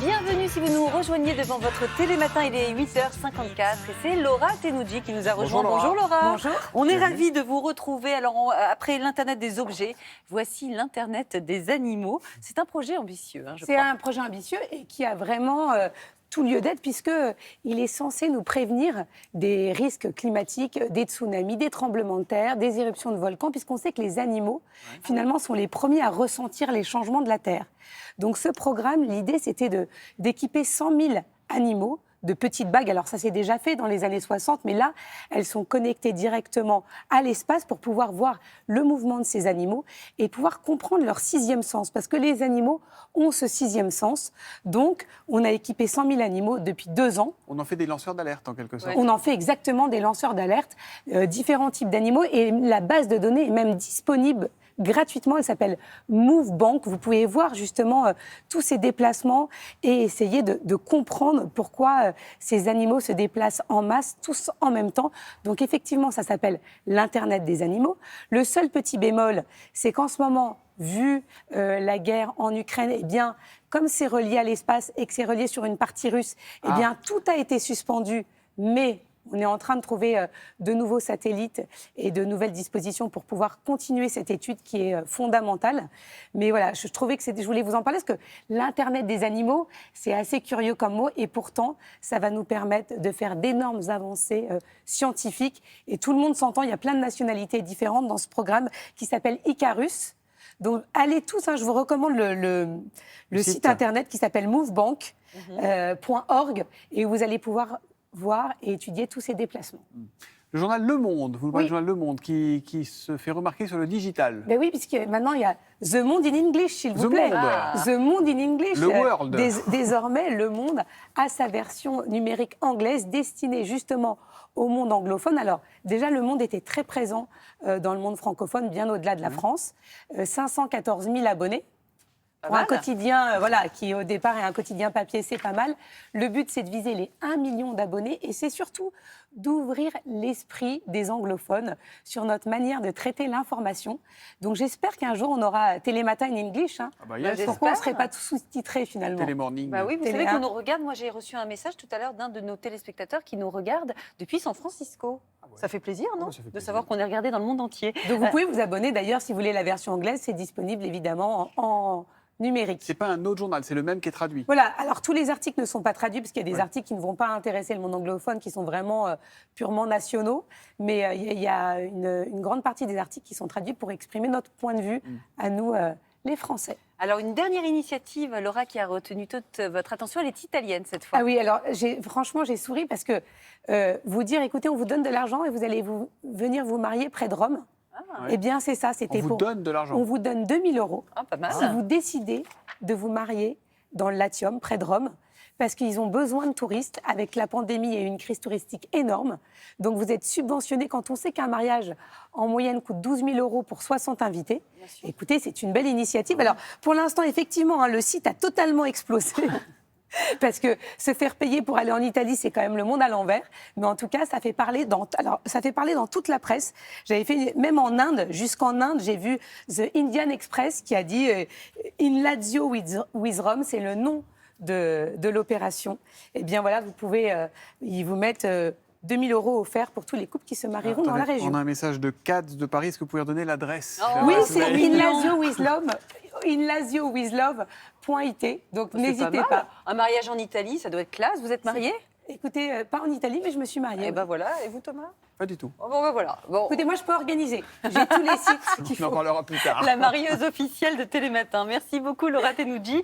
Bienvenue si vous nous rejoignez devant votre télématin, il est 8h54 et c'est Laura Tenoudji qui nous a rejoint. Bonjour Laura. Bonjour. On est ravis de vous retrouver. Alors après l'Internet des objets, voici l'Internet des animaux. C'est un projet ambitieux, je C'est crois. un projet ambitieux et qui a vraiment tout lieu d'être puisqu'il est censé nous prévenir des risques climatiques, des tsunamis, des tremblements de terre, des éruptions de volcans, puisqu'on sait que les animaux, finalement, sont les premiers à ressentir les changements de la Terre. Donc ce programme, l'idée, c'était d'équiper 100 000 animaux de petites bagues. Alors ça s'est déjà fait dans les années 60, mais là, elles sont connectées directement à l'espace pour pouvoir voir le mouvement de ces animaux et pouvoir comprendre leur sixième sens. Parce que les animaux ont ce sixième sens. Donc, on a équipé 100 000 animaux depuis 2 ans. On en fait des lanceurs d'alerte en quelque sorte. On en fait exactement des lanceurs d'alerte, différents types d'animaux. Et la base de données est même disponible gratuitement. Elle s'appelle MoveBank. Vous pouvez voir justement tous ces déplacements et essayer de comprendre pourquoi ces animaux se déplacent en masse, tous en même temps. Donc effectivement, ça s'appelle l'Internet des animaux. Le seul petit bémol, c'est qu'en ce moment, vu la guerre en Ukraine, eh bien, comme c'est relié à l'espace et que c'est relié sur une partie russe, eh bien, tout a été suspendu, mais on est en train de trouver de nouveaux satellites et de nouvelles dispositions pour pouvoir continuer cette étude qui est fondamentale. Mais voilà, je trouvais que je voulais vous en parler parce que l'Internet des animaux, c'est assez curieux comme mot et pourtant, ça va nous permettre de faire d'énormes avancées scientifiques. Et tout le monde s'entend, il y a plein de nationalités différentes dans ce programme qui s'appelle Icarus. Donc, allez tous, je vous recommande le site internet qui s'appelle movebank.org et vous allez pouvoir voir et étudier tous ces déplacements. Le journal Le Monde, vous parlez du journal Le Monde qui se fait remarquer sur le digital. Ben oui, puisque maintenant il y a The Monde in English, s'il vous plaît. The Monde in English. Le World. Désormais, Le Monde a sa version numérique anglaise destinée justement au monde anglophone. Alors, déjà, Le Monde était très présent dans le monde francophone, bien au-delà de la France. 514 000 abonnés. Pour un quotidien qui au départ est un quotidien papier, c'est pas mal. Le but, c'est de viser les 1 million d'abonnés et c'est surtout d'ouvrir l'esprit des anglophones sur notre manière de traiter l'information. Donc j'espère qu'un jour, on aura Télématin in English. Pourquoi on ne serait pas tout sous-titré finalement? Télémorning. Bah oui, vous savez qu'on nous regarde. Moi, j'ai reçu un message tout à l'heure d'un de nos téléspectateurs qui nous regarde depuis San Francisco. Ça fait plaisir, non? De savoir qu'on est regardé dans le monde entier. Donc vous pouvez vous abonner. D'ailleurs, si vous voulez la version anglaise, c'est disponible évidemment en numérique. C'est pas un autre journal, c'est le même qui est traduit. Voilà, alors tous les articles ne sont pas traduits parce qu'il y a des articles qui ne vont pas intéresser le monde anglophone, qui sont vraiment purement nationaux, mais il y a une grande partie des articles qui sont traduits pour exprimer notre point de vue à nous, les Français. Alors une dernière initiative, Laura, qui a retenu toute votre attention, elle est italienne cette fois. Ah oui, alors franchement j'ai souri parce que vous dire, écoutez, on vous donne de l'argent et vous allez venir vous marier près de Rome. Eh bien, c'est ça. On vous donne de l'argent. On vous donne 2 000 € pas mal. si vous décidez de vous marier dans le Latium, près de Rome, parce qu'ils ont besoin de touristes. Avec la pandémie, il y a eu une crise touristique énorme. Donc, vous êtes subventionné quand on sait qu'un mariage, en moyenne, coûte 12 000 € pour 60 invités. Écoutez, c'est une belle initiative. Alors, pour l'instant, effectivement, le site a totalement explosé. Parce que se faire payer pour aller en Italie, c'est quand même le monde à l'envers. Mais en tout cas, ça fait parler dans toute la presse. J'avais fait, même en Inde, jusqu'en Inde, j'ai vu The Indian Express qui a dit In Lazio with Rome, c'est le nom de l'opération. Eh bien voilà, vous pouvez, ils vous mettent 2 000 € offerts pour tous les couples qui se marieront dans la région. On a un message de Kat de Paris. Est-ce que vous pouvez redonner l'adresse? Oui, c'est inlazioWithLove.it. Donc n'hésitez pas. Un mariage en Italie, ça doit être classe. Vous êtes mariée? Écoutez, pas en Italie, mais je me suis mariée. Et ben voilà. Et vous, Thomas? Pas du tout. Voilà. Bon. Écoutez, moi, je peux organiser. J'ai tous les sites qu'il faut. On en parlera plus tard. La marieuse officielle de Télématin. Merci beaucoup, Laura Tenoudji.